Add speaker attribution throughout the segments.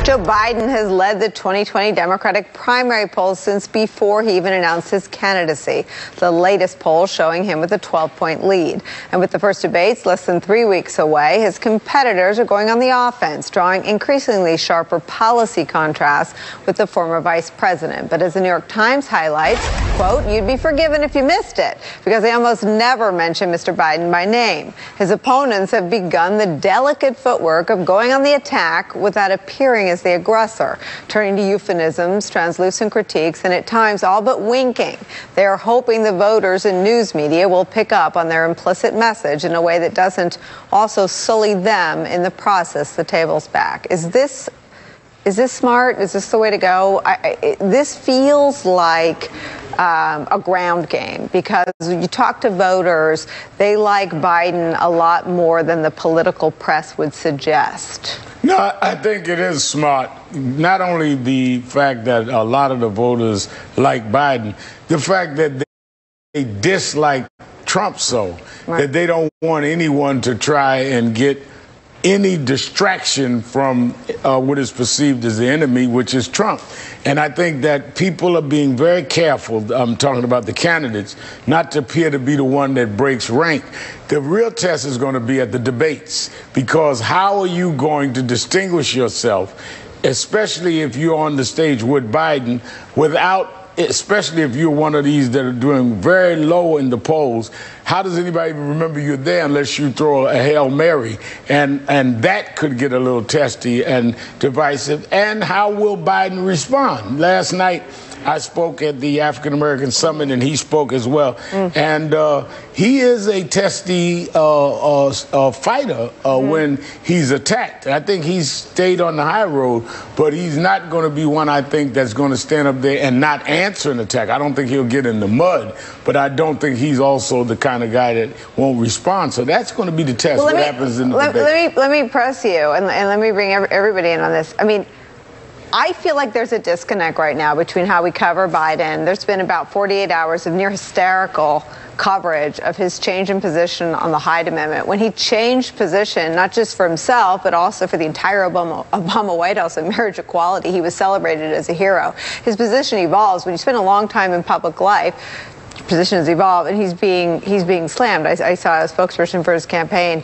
Speaker 1: Joe Biden has led the 2020 Democratic primary polls since before he even announced his candidacy. The latest poll showing him with a 12-point lead. And with the first debates less than 3 weeks away, his competitors are going on the offense, drawing increasingly sharper policy contrasts with the former vice president. But as the New York Times highlights, quote, "You'd be forgiven if you missed it, because they almost never mention Mr. Biden by name." His opponents have begun the delicate footwork of going on the attack without appearing as the aggressor, turning to euphemisms, translucent critiques, and at times all but winking. They are hoping the voters and news media will pick up on their implicit message in a way that doesn't also sully them in the process the tables back. Is this smart? Is this the way to go? This feels like a ground game, because you talk to voters, they like Biden a lot more than the political press would suggest.
Speaker 2: No, I think it is smart. Not only the fact that a lot of the voters like Biden, the fact that they dislike Trump so,
Speaker 1: right,
Speaker 2: that they don't want anyone to try and get any distraction from what is perceived as the enemy, which is Trump. And I think that people are being very careful, I'm talking about the candidates, not to appear to be the one that breaks rank. The real test is going to be at the debates, because how are you going to distinguish yourself, especially if you're on the stage with Biden, without, especially if you're one of these that are doing very low in the polls. How does anybody even remember you're there unless you throw a Hail Mary? And that could get a little testy and divisive. And how will Biden respond? Last night, I spoke at the African American Summit, and he spoke as well. And he is a testy fighter when he's attacked. I think he's stayed on the high road, but he's not going to be one, I think, that's going to stand up there and not answer an attack. I don't think he'll get in the mud, but I don't think he's also the kind of guy that won't respond. So that's going to be the test. What happens in the debate.
Speaker 1: Let me press you, and let me bring everybody in on this. I mean, I feel like there's a disconnect right now between how we cover Biden. There's been about 48 hours of near hysterical coverage of his change in position on the Hyde Amendment. When he changed position, not just for himself, but also for the entire Obama White House on marriage equality, he was celebrated as a hero. His position evolves. When you spend a long time in public life, positions evolve, and he's being slammed. I saw a spokesperson for his campaign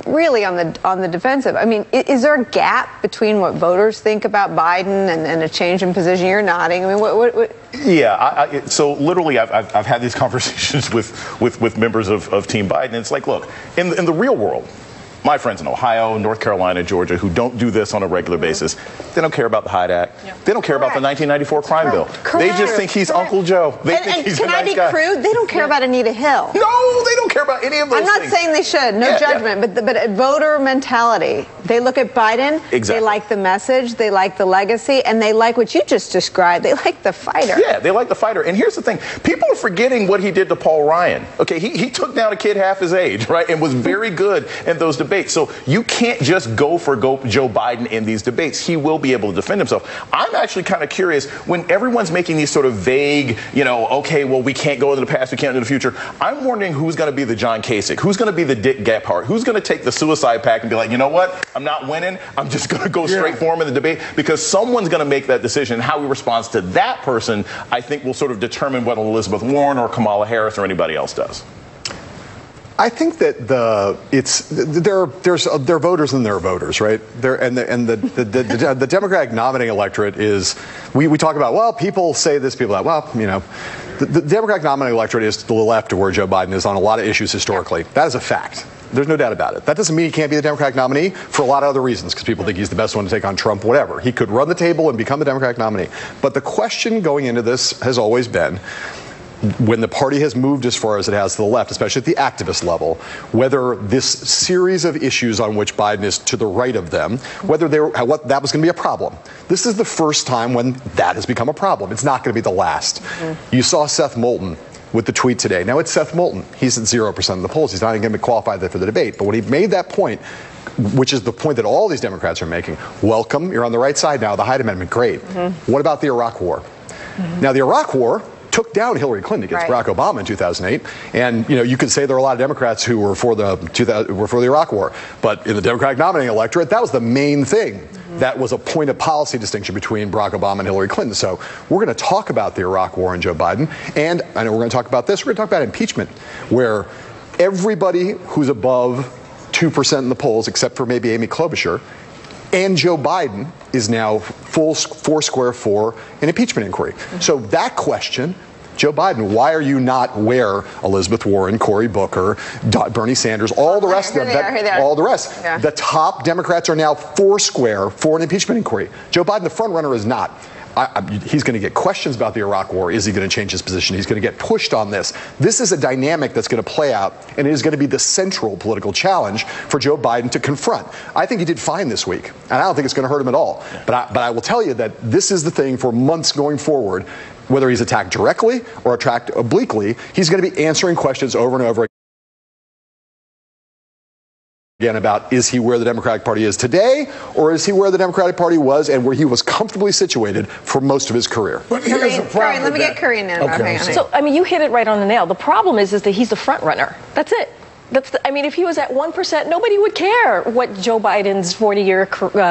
Speaker 1: really on the defensive. I mean, is there a gap between what voters think about Biden and a change in position? You're nodding. I mean, what?
Speaker 3: Yeah. So literally, I've had these conversations with members of Team Biden. It's like, look, in the real world, my friends in Ohio, North Carolina, Georgia, who don't do this on a regular basis, they don't care about the Hyde Act. Yeah. They don't care about the 1994 crime bill. They just think he's Uncle Joe. They think he's a nice guy. Can I be crude?
Speaker 1: They don't care about Anita Hill.
Speaker 3: No, they don't care about any of those things.
Speaker 1: I'm not saying they should. No judgment. Yeah. But voter mentality. They look at Biden.
Speaker 3: Exactly.
Speaker 1: They like the message. They like the legacy. And they like what you just described. They like the fighter.
Speaker 3: Yeah, they like the fighter. And here's the thing. People are forgetting what he did to Paul Ryan. Okay, he took down a kid half his age, right, and was very good in those debates. So you can't just go for Joe Biden in these debates. He will be able to defend himself. I'm actually kind of curious, when everyone's making these sort of vague, okay, well, we can't go into the past, we can't into the future. I'm wondering who's going to be the John Kasich, who's going to be the Dick Gephardt, who's going to take the suicide pact and be like, you know what, I'm not winning, I'm just going to go straight for him in the debate, because someone's going to make that decision. How he responds to that person, I think, will sort of determine whether Elizabeth Warren or Kamala Harris or anybody else does.
Speaker 4: I think that there are voters and there are voters, right? The Democratic nominating electorate is, we talk about, well, people say this, people that, well, the Democratic nominating electorate is to the left of where Joe Biden is on a lot of issues historically. That is a fact. There's no doubt about it. That doesn't mean he can't be the Democratic nominee for a lot of other reasons, because people think he's the best one to take on Trump, whatever. He could run the table and become the Democratic nominee. But the question going into this has always been, when the party has moved as far as it has to the left, especially at the activist level, whether this series of issues on which Biden is to the right of them, whether that was going to be a problem. This is the first time when that has become a problem. It's not going to be the last. You saw Seth Moulton with the tweet today. Now it's Seth Moulton. He's at 0% of the polls. He's not even going to be qualified for the debate. But when he made that point, which is the point that all these Democrats are making, welcome, you're on the right side now, the Hyde Amendment, great. What about the Iraq War? Now, the Iraq War took down Hillary Clinton against Barack Obama in 2008. And, you could say there are a lot of Democrats who were for the Iraq War. But in the Democratic nominating electorate, that was the main thing. That was a point of policy distinction between Barack Obama and Hillary Clinton. So we're going to talk about the Iraq War and Joe Biden. And I know we're going to talk about this. We're going to talk about impeachment, where everybody who's above 2% in the polls, except for maybe Amy Klobuchar, and Joe Biden is now foursquare for an impeachment inquiry. So that question, Joe Biden, why are you not where Elizabeth Warren, Cory Booker, Bernie Sanders, all the rest of them, all the rest. Yeah. The top Democrats are now foursquare for an impeachment inquiry. Joe Biden, the front runner, is not. He's going to get questions about the Iraq War. Is he going to change his position? He's going to get pushed on this. This is a dynamic that's going to play out, and it is going to be the central political challenge for Joe Biden to confront. I think he did fine this week, and I don't think it's going to hurt him at all. But I will tell you that this is the thing for months going forward. Whether he's attacked directly or attacked obliquely, he's going to be answering questions over and over again about, is he where the Democratic Party is today, or is he where the Democratic Party was and where he was comfortably situated for most of his career?
Speaker 1: But Karine, let me get Karine in. Okay.
Speaker 5: So, I mean, you hit it right on the nail. The problem is that he's the front runner. That's it. I mean, if he was at 1%, nobody would care what Joe Biden's 40-year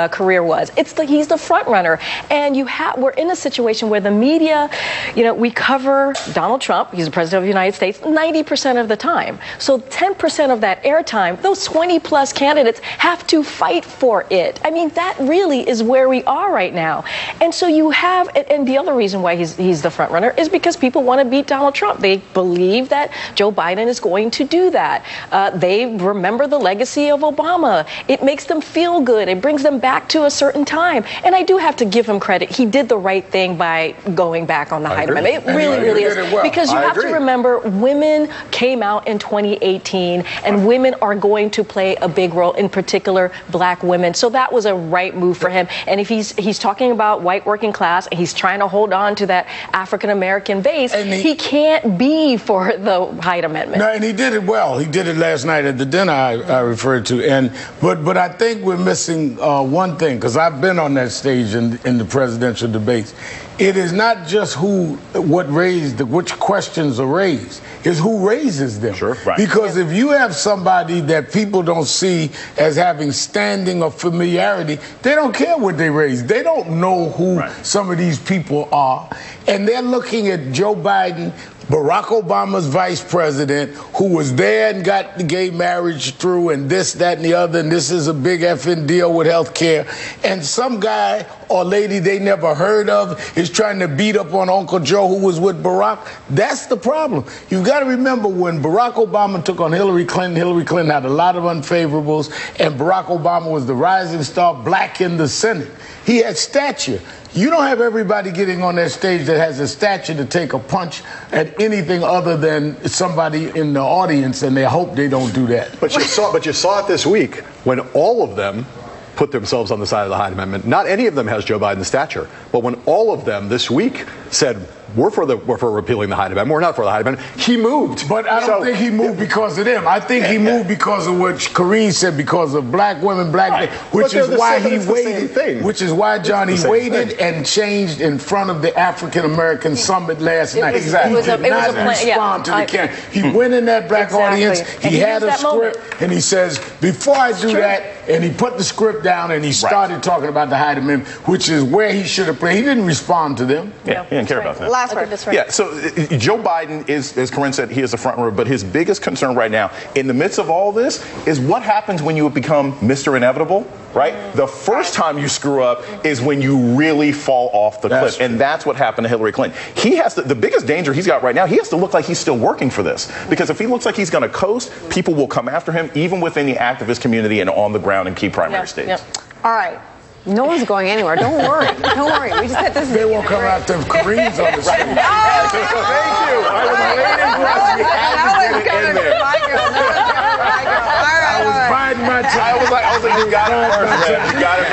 Speaker 5: career was. He's the front runner, and we're in a situation where the media, we cover Donald Trump. He's the president of the United States 90% of the time. So 10% of that airtime, those 20-plus candidates have to fight for it. I mean, that really is where we are right now. And so you have, and the other reason why he's the front runner is because people want to beat Donald Trump. They believe that Joe Biden is going to do that. They remember the legacy of Obama. It makes them feel good. It brings them back to a certain time. And I do have to give him credit. He did the right thing by going back on the Hyde Amendment. It really, really is. Because you have to remember, women came out in 2018, and women are going to play a big role, in particular, black women. So that was a right move for him. And if he's talking about white working class, and he's trying to hold on to that African-American base, he can't be for the Hyde Amendment.
Speaker 2: No, and he did it well. He did it last night at the dinner I referred to. But I think we're missing one thing, because I've been on that stage in the presidential debates. It is not just which questions are raised. It's who raises them. Sure. Right. Because if you have somebody that people don't see as having standing or familiarity, they don't care what they raise. They don't know who some of these people are. And they're looking at Joe Biden, Barack Obama's vice president, who was there and got the gay marriage through, and this, that, and the other, and this is a big effing deal with health care. And some guy or lady they never heard of is trying to beat up on Uncle Joe, who was with Barack. That's the problem. You've got to remember, when Barack Obama took on Hillary Clinton had a lot of unfavorables, and Barack Obama was the rising star, black in the Senate. He had stature. You don't have everybody getting on that stage that has a stature to take a punch at anything other than somebody in the audience, and they hope they don't do that.
Speaker 4: But you saw it this week when all of them put themselves on the side of the Hyde Amendment. Not any of them has Joe Biden's stature, but when all of them this week said, we're for repealing the Hyde Amendment, we're not for the Hyde Amendment, he moved.
Speaker 2: But I don't think he moved because of them. I think he moved because of what Karine said, because of black women, which is why he waited. Which is why Johnny waited and changed in front of the African American summit last night. Exactly. He did not respond to the camera. He went in that black audience. He had a script, and he says, before I do that, and he put the script down and he started talking about the Hyde Amendment, which is where he should have played. He didn't respond to them.
Speaker 3: Yeah, he didn't care about that.
Speaker 1: Last word.
Speaker 3: Yeah, so Joe Biden is, as Karine said, he is the front runner, but his biggest concern right now, in the midst of all this, is what happens when you become Mr. Inevitable, right? The first time you screw up is when you really fall off the cliff, and that's what happened to Hillary Clinton. He has to, the biggest danger he's got right now, he has to look like he's still working for this, because if he looks like he's going to coast, people will come after him, even within the activist community and on the ground in key primary states.
Speaker 1: All right. No one's going anywhere. Don't worry. Don't worry. We just had this.
Speaker 2: They won't come after Karine's on the stage.
Speaker 3: Thank you. I was waiting for us to get it in there.
Speaker 2: I was biding my time.
Speaker 3: I was like, you got it first, man. You got it